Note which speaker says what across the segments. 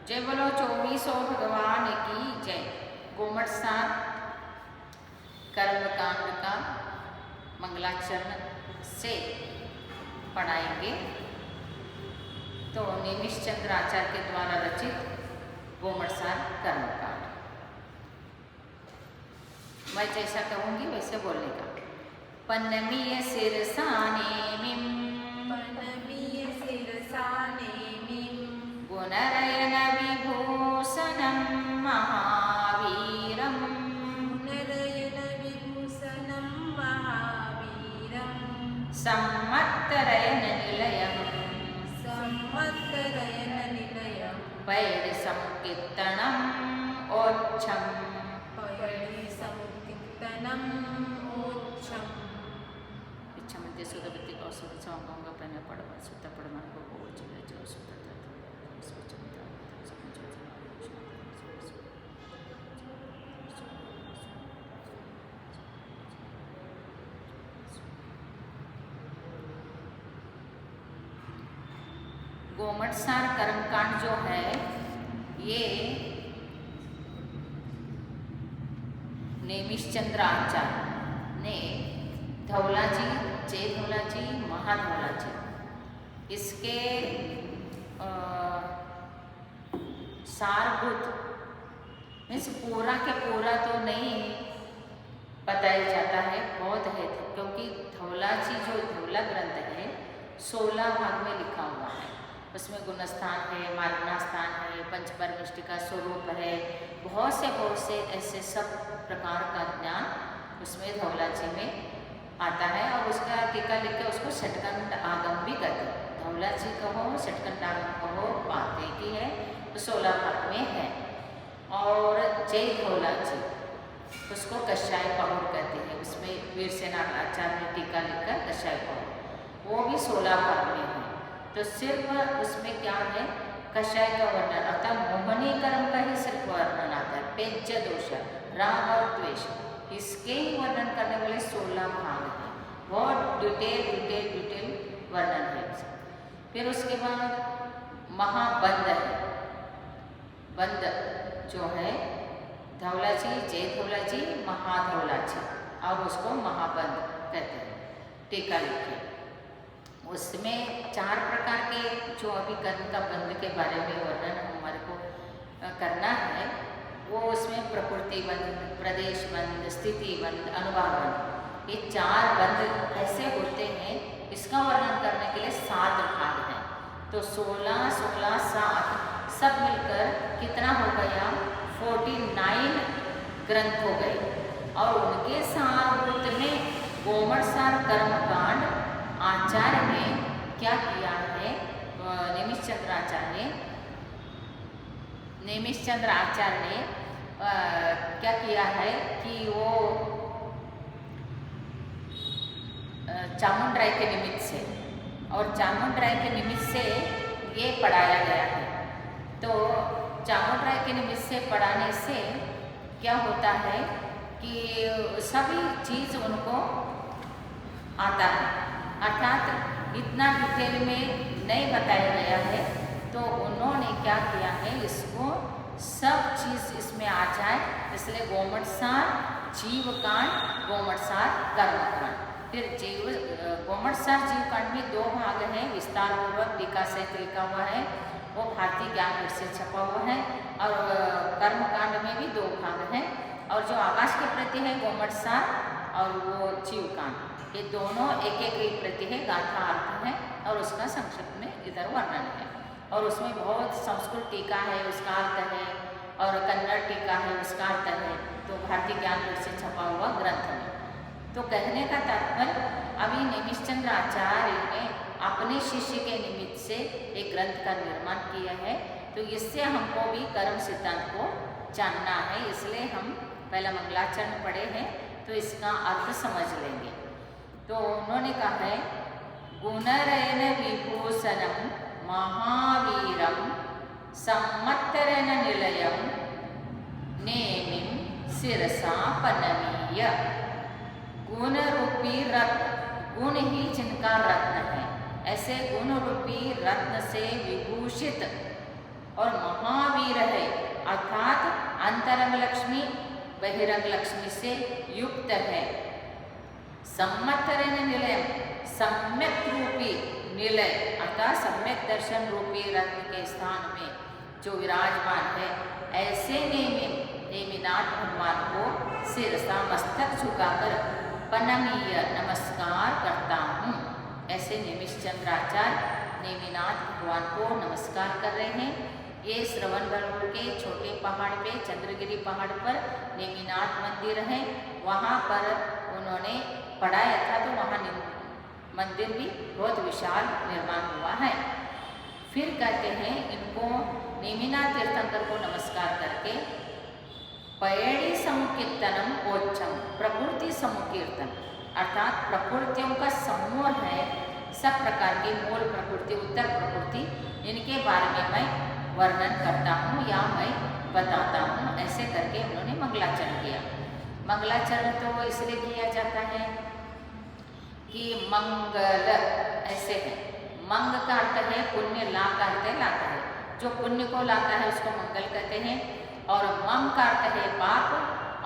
Speaker 1: जय बोलो 2400 भगवान की जय। गोमट सार कर्मकांड का मंगलाचरण से पढ़ाएंगे। तो नेमिषचंद्र आचार्य के द्वारा रचित गोमट सार कर्मकांड। मैं जैसा कहूँगी वैसे बोलने का। पन्नमीय शिरसा नेमिं गुणरयन विभूषणं महावीरं सम्मत्तरयन निलयं पैरिसंकीर्तनम् ओच्छम् इच्छामध्य सुधवती कौशल समगंगा प्रणय पड़वा सुत पड़मन को चिले जो सुत गोमट सार कर्मकांड जो है ये नेमिषचंद्र आचार्य ने धौला जी, जय धौला जी, महाधौला जी इसके सारभूत मीन्स पूरा के पूरा तो नहीं बताया जाता है, बहुत है क्योंकि धौला जी जो धौला ग्रंथ है 16 भाग में लिखा हुआ है। उसमें गुणस्थान है, मार्गना स्थान है, पंचपरमिष्टि का स्वरूप है, बहुत से ऐसे सब प्रकार का ज्ञान उसमें धौला जी में आता है। और उसका टीका लिख के उसको षटकंड आगम भी कहते हैं। धौला जी कहो, षटकंड आगम कहो, बातें की है तो 16 भाग में है। और जय धौला जी उसको कश्याय पहुड़ कहते हैं। उसमें वीरसेनाथ आचार्य ने टीका लिखकर कश्याय पहुड़, वो भी 16 भाग में है। तो सिर्फ उसमें क्या है, कषाय का वर्णन अर्थात मोहनी कर्म का ही सिर्फ वर्णन आता है। पेज्य दोष, राग और द्वेष, इसके ही वर्णन करने वाले 16 भाग हैं। बहुत डिटेल वर्णन है। फिर उसके बाद महाबंध है। बंद जो है धौला जी, जय धौला जी, महाधौला जी, और उसको महाबंध कहते हैं। टीका लिखे उसमें 4 प्रकार के जो अभी कर्म का बंध के बारे में वर्णन हमारे को करना है। वो उसमें प्रकृति बंध, प्रदेश बंध, स्थिति बंध, अनुभाव बंध, ये 4 बंध कैसे होते हैं इसका वर्णन करने के लिए 7 भाग हैं। तो 16, 7 सब मिलकर कितना हो गया, 49 ग्रंथ हो गए। और उनके सारभूत में गोमट सार कर्मकांड आचार्य ने क्या किया है, नेमिषचंद्र आचार्य ने क्या किया है कि वो चामुंडराय के निमित्त से और चामुंडराय के निमित्त से ये पढ़ाया गया है। तो चामुंडराय के निमित्त से पढ़ाने से क्या होता है कि सभी चीज़ उनको आता है, अर्थात इतना डिटेल में नहीं बताया गया है। तो उन्होंने क्या किया है, इसको सब चीज़ इसमें आ जाए, इसलिए गोमट सार जीवकांड, गोमट सार कर्मकांड। फिर गोमट सार जीवकांड में 2 भाग हैं, विस्तार पूर्वक टीका सहित लिखा हुआ है, वो भारतीय ज्ञानपीठ से छपा हुआ है। और कर्मकांड में भी 2 भाग हैं। और जो आकाश के प्रति है गोमट सार और वो जीवकांड, ये दोनों एक प्रति है, गाथा अर्थ है और उसका संक्षिप्त में इधर वर्णन है। और उसमें बहुत संस्कृत टीका है, उसका अर्थ है, और कन्नड़ टीका है, उसका अर्थ है। तो भारतीय ज्ञानपीठ से छपा हुआ ग्रंथ है। तो कहने का तात्पर्य, अभी नेमिषचंद्र आचार्य ने अपने शिष्य के निमित्त से एक ग्रंथ का निर्माण किया है। तो इससे हमको भी कर्म सिद्धांत को जानना है, इसलिए हम पहला मंगलाचरण पढ़े हैं तो इसका अर्थ समझ लेंगे। तो उन्होंने कहा है, गुणरयन विभूषणं महावीरं सम्मत्तरयन निलयं नेमिं शिरसा पन्नमीय। गुण रूपी रत्न, गुण ही जिनका रत्न है, ऐसे गुण रूपी रत्न से विभूषित और महावीर है, अर्थात अंतरंग लक्ष्मी बहिरंग लक्ष्मी से युक्त है। सम्मतरण निलय, सम्यक रूपी निलय अर्थात सम्यक दर्शन रूपी रत्न के स्थान में जो विराजमान है, ऐसे नेमिनाथ भगवान को सिरसा मस्तक झुकाकर पनमीय नमस्कार करता हूँ। ऐसे नेमिश्चंद्राचार्य नेमिनाथ भगवान को नमस्कार कर रहे हैं। ये श्रवणबेलगोला के छोटे पहाड़ पे, चंद्रगिरी पहाड़ पर नेमिनाथ मंदिर है। वहाँ पर उन्होंने पढ़ाया था, तो वहाँ मंदिर भी बहुत विशाल निर्माण हुआ है। फिर कहते हैं इनको नेमिनाथ तीर्थंकर को नमस्कार करके पयड़ी समुकीर्तनम ओच्छम, प्रकृति समुकीर्तन अर्थात प्रकृतियों का समूह है, सब प्रकार की मूल प्रकृति, उत्तर प्रकृति, इनके बारे में मैं वर्णन करता हूँ या मैं बताता हूँ। ऐसे करके उन्होंने मंगलाचरण किया। मंगलाचरण तो इसलिए किया जाता है कि मंगल ऐसे है, मंग का अर्थ है पुण्य, ला का अर्थ है लाता है, जो पुण्य को लाता है उसको मंगल कहते हैं। और मम का अर्थ है पाप,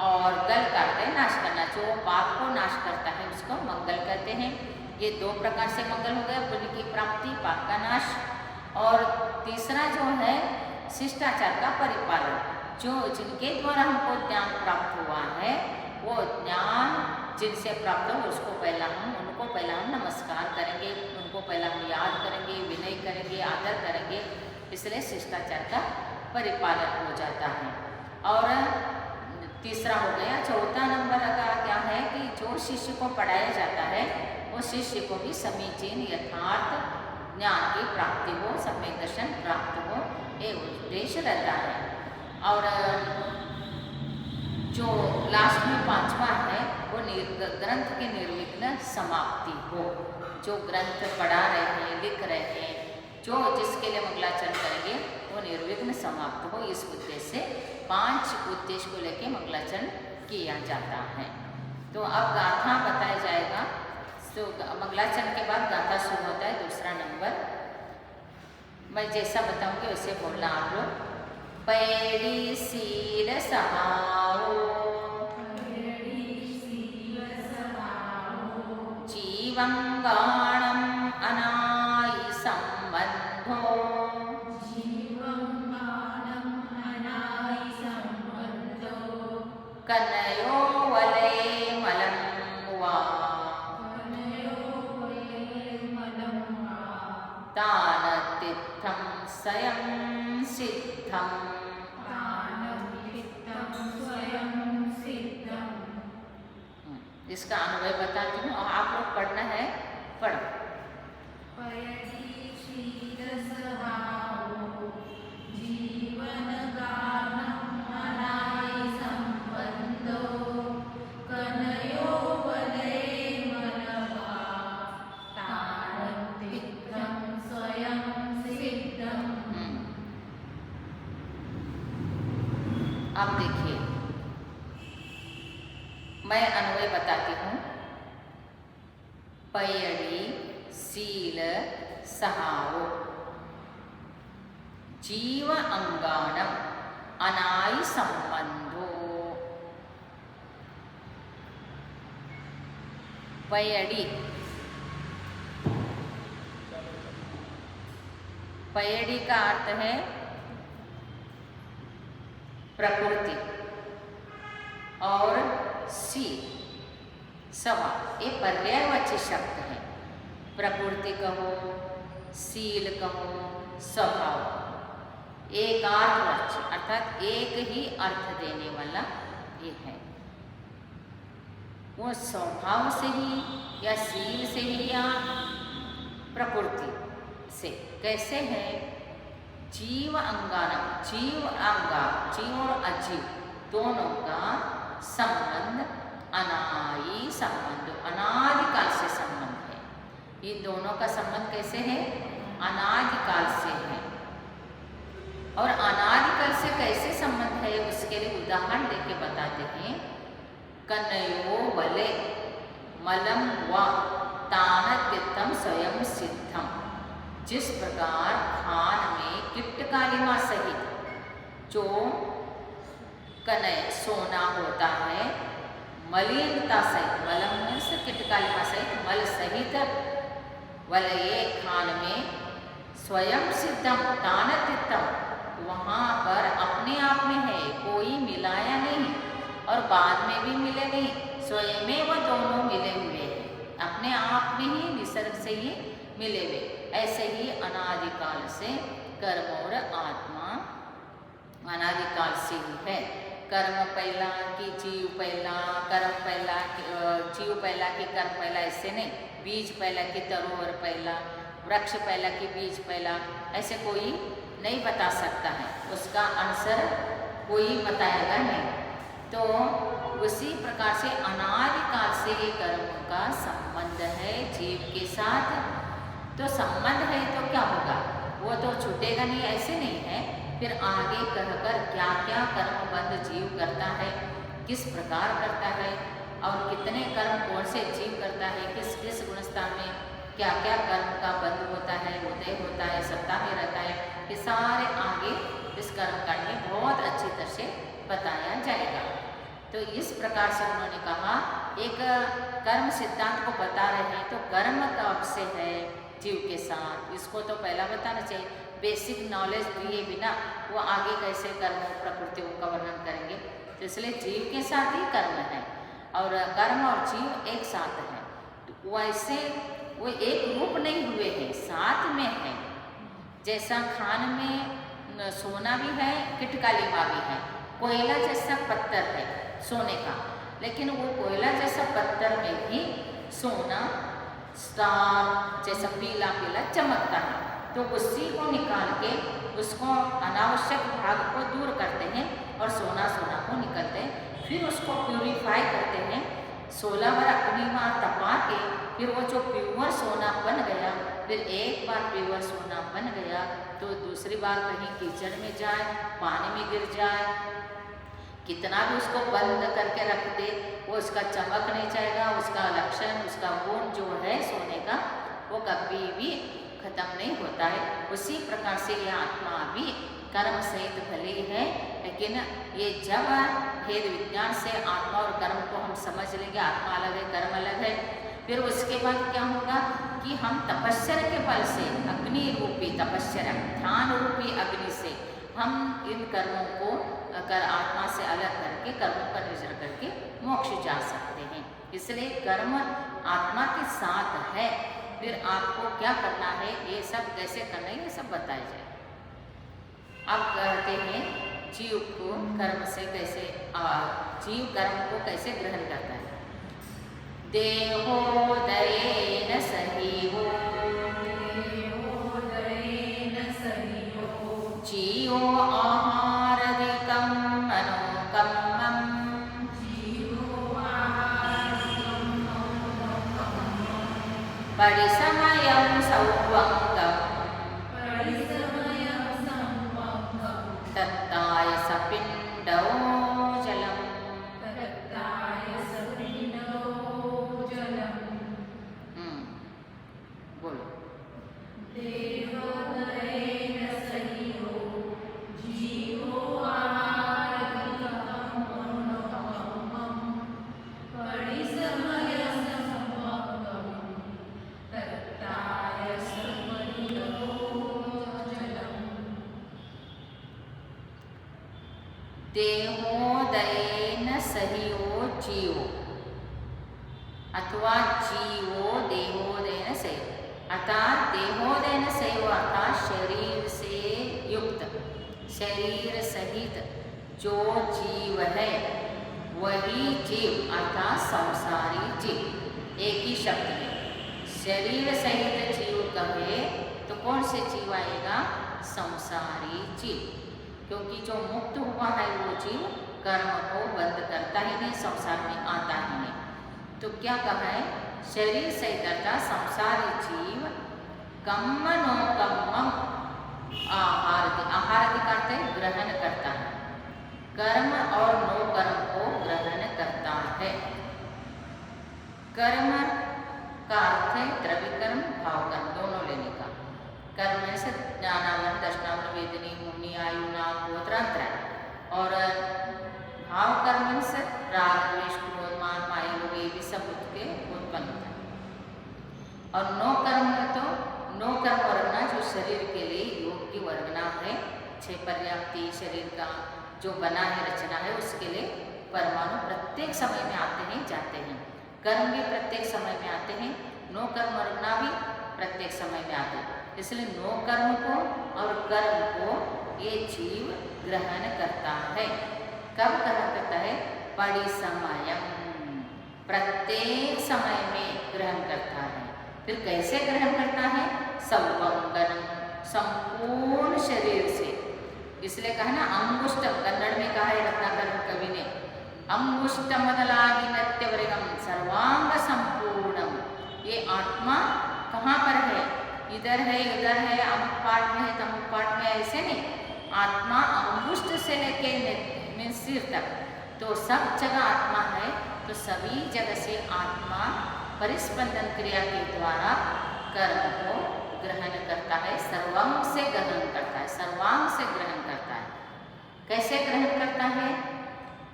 Speaker 1: और गल का अर्थ है नाश करना, जो पाप को नाश करता है उसको मंगल कहते हैं। ये दो प्रकार से मंगल हो गया, पुण्य की प्राप्ति, पाप का नाश। और तीसरा जो है शिष्टाचार का परिपालन, जो जिनके द्वारा हमको ज्ञान प्राप्त हुआ है, वो ज्ञान जिनसे प्राप्त हो उसको उनको पहला हम नमस्कार करेंगे, उनको पहला हम याद करेंगे, विनय करेंगे, आदर करेंगे, इसलिए शिष्टाचार का परिपालन हो जाता है। और तीसरा हो गया। चौथा नंबर का क्या है कि जो शिष्य को पढ़ाया जाता है वो शिष्य को भी समीचीन यथार्थ ज्ञान की प्राप्ति हो, सम्यक दर्शन प्राप्त हो, ये उद्देश्य रहता है। और जो लास्ट में पांचवा है वो ग्रंथ की निर्विघ्न समाप्ति हो। जो ग्रंथ पढ़ा रहे हैं, लिख रहे हैं, जो जिसके लिए मंगलाचरण करेंगे वो निर्विघ्न समाप्त हो, इस उद्देश्य से 5 उद्देश्य को लेकर मंगलाचरण किया जाता है। तो अब गाथा बताया जाएगा। तो मंगलाचरण के बाद गाथा शुरू होता है। दूसरा नंबर मैं जैसा बताऊंगी वैसे बोलना आप लोग। पैड़ी सील सहाओ, जीवंगाणम अनायि संबंधो, कनयो वले मलं वा, तानतित्थं स्वयं सिद्धं। इसका अनुभव बताती हूँ और आप लोग पढ़ना है, पढ़ो। अब देखिए मैं अन्वय बताती हूँ। पैड़ी सील सहाओ, जीव अंगाणम अनायि संबंधो। पैड़ी, पैड़ी का अर्थ है प्रकृति, और सी सवा ये पर्यायवाची शब्द है। प्रकृति कहो, सील कहो, स्वभाव, एक अर्थवाची अर्थात एक ही अर्थ देने वाला ये है। वो स्वभाव से ही या सील से ही या प्रकृति से कैसे है। जीव अंगाना, जीव अंगा, जीव और अजीव दोनों का संबंध अनादि संबंध, अनादिकाल से संबंध है। इन दोनों का संबंध कैसे है, अनादिकाल से है। और अनादिकाल से कैसे संबंध है उसके लिए उदाहरण देके बताते हैं। कनयो वले मलम व तानतित्थम स्वयं सिद्धम। जिस प्रकार खान में किट्ट कालिमा सहित जो कनय सोना होता है, मलिनता सहित, मलम से किट्ट कालिमा सहित मल सहित वलये खान में स्वयं सिद्धम तानतित्तम, वहाँ पर अपने आप में है, कोई मिलाया नहीं और बाद में भी मिले नहीं, स्वयं में वह दोनों मिले हुए हैं, अपने आप में ही निसर्ग से ही मिले हुए। ऐसे ही अनादिकाल से कर्म और आत्मा अनादिकाल से ही है। कर्म पहला कि जीव पहला, कर्म पहला जीव पहला कि कर्म पहला, ऐसे नहीं। बीज पहला कि तरोवर पहला, वृक्ष पहला कि बीज पहला, ऐसे कोई नहीं बता सकता है, उसका आंसर कोई बताएगा नहीं। तो उसी प्रकार से अनादिकाल से कर्म का संबंध है जीव के साथ। तो संबंध है तो क्या होगा, वो तो छूटेगा नहीं, ऐसे नहीं है। फिर आगे कहकर क्या क्या कर्म बंध जीव करता है, किस प्रकार करता है और कितने कर्म कौन से जीव करता है, किस किस गुणस्थान में क्या क्या कर्म का बंध होता है, उदय होता है, सत्ता में रहता है, ये सारे आगे इस कर्मकांड में बहुत अच्छी तरह से बताया जाएगा। तो इस प्रकार से उन्होंने कहा, एक कर्म सिद्धांत को बता रहे हैं तो कर्म कब से है जीव के साथ, इसको तो पहला बताना चाहिए। बेसिक नॉलेज दिए बिना वो आगे कैसे कर्म प्रकृतियों का वर्णन करेंगे। तो इसलिए जीव के साथ ही कर्म है और कर्म और जीव एक साथ है। तो वैसे वो एक रूप नहीं हुए हैं, साथ में है। जैसा खान में सोना भी है, किटकालिमा भी है, कोयला जैसा पत्थर है सोने का, लेकिन वो कोयला जैसा पत्थर में भी सोना स्टार जैसा पीला पीला चमकता है। तो उसी को निकाल के उसको अनावश्यक भाग को दूर करते हैं और सोना सोना को निकलते हैं, फिर उसको प्यूरिफाई करते हैं 16 बार अग्नि में तपा के, फिर वो जो प्योर सोना बन गया, फिर एक बार प्योर सोना बन गया तो दूसरी बार कहीं कीचड़ में जाए, पानी में गिर जाए, कितना भी उसको बंद करके रख दे, वो उसका चमक नहीं जाएगा, उसका लक्षण, उसका गुण जो है सोने का, वो कभी भी खत्म नहीं होता है। उसी प्रकार से ये आत्मा भी कर्म सहित भले ही है, लेकिन ये जब भेद विज्ञान से आत्मा और कर्म को हम समझ लेंगे, आत्मा अलग है कर्म अलग है, फिर उसके बाद क्या होगा कि हम तपस्या के बल से, अग्नि रूपी तपस्या, ध्यान रूपी अग्नि से हम इन कर्मों को कर आत्मा से अलग करके कर्मों पर निर्भर करके मोक्ष जा सकते हैं। इसलिए कर्म आत्मा के साथ है, फिर आपको क्या करना है, ये सब कैसे करना है, ये सब बताया जाए। अब कहते हैं जीव को कर्म से कैसे, जीव कर्म को कैसे ग्रहण करता है। देहोदयेन सहीवो, जीवो आहारधिकं मनोकम्मं, परिसमयं सौवङ्गं, तत्ताय सपिण्डो जलम्। बोलो। देहोदयेन सहियो जीवो, अथवा जीवो देहोदयन से, अर्थात देहोदयन सहियो अर्थात शरीर से युक्त, शरीर सहित जो जीव है वही जीव अर्थात संसारी जीव। एक ही शब्द में शरीर सहित जीव कहे तो कौन से जीव आएगा, संसारी जीव, क्योंकि जो मुक्त हुआ है वो जीव कर्म को बंद करता ही नहीं, संसार में आता ही नहीं। तो क्या कहा है, शरीर से करता संसारी जीव कम्मनो कम्मम आहार, आहार करते ग्रहण करता है, कर्म और नो कर्म को ग्रहण करता है। कर्म का अर्थ है द्रव्य कर्म, भाव कर्म दोनों लेने का। कर्म में से ज्ञानावन, दर्शनावन, वेदनी, मुनि, आयु, नाम, गोत्रांतरा। और भाव कर्म से राग, द्वेष, क्रोध, मान, माया, लोभ ये भी सब के उत्पन्न होता है। और नो कर्म है तो नो कर्म वर्गना जो शरीर के लिए योग्य वर्गना है, छह पर्याप्ति शरीर का जो बना है, रचना है, उसके लिए परमाणु प्रत्येक समय में आते हैं, जाते हैं। कर्म भी प्रत्येक समय में आते हैं, नो कर्म वर्गना भी प्रत्येक समय में आते हैं। इसलिए नो कर्म को और कर्म को ये जीव ग्रहण करता है। कब ग्रहण करता है? परिसमयम, प्रत्येक समय में ग्रहण करता है। फिर कैसे ग्रहण करता है? संवंगनम, संपूर्ण शरीर से। इसलिए कहा ना अंगुष्टम, कन्नड़ में कहा है रत्नाकर कवि ने, अंगुष्टम मदलागी नत्यवरिगम सर्वांग संपूर्णम। ये आत्मा कहाँ पर है? इधर है, उधर है, अमुक पार्ट में है, तमुक पार्ट में, ऐसे नहीं। आत्मा अंगुष्ठ से लेके सिर तक, तो सब जगह आत्मा है। तो सभी जगह से आत्मा परिस्पंदन क्रिया के द्वारा कर्म को ग्रहण करता है, सर्वांग से ग्रहण करता है, सर्वांग से ग्रहण करता है। कैसे ग्रहण करता है?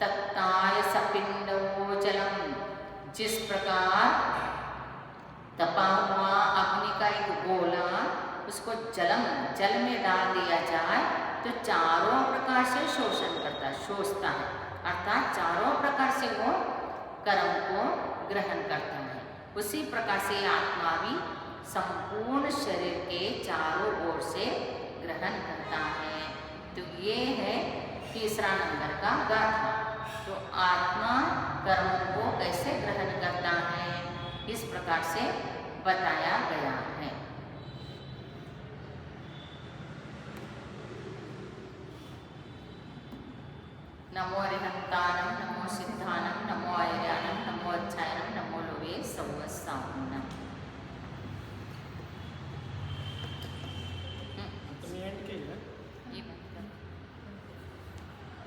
Speaker 1: तत्ताय सपिंडो जलम, जिस प्रकार तपा हुआ अग्नि का एक गोला, उसको जल में डाल दिया जाए तो चारों प्रकार से शोषण करता है, शोषता है, अर्थात चारों प्रकार से वो कर्म को ग्रहण करता है। उसी प्रकार से आत्मा भी संपूर्ण शरीर के चारों ओर से ग्रहण करता है। तो ये है तीसरा नंबर का गाथा। तो आत्मा कर्म को कैसे ग्रहण करता है, इस प्रकार से बताया गया है। नमो अरिहंतारं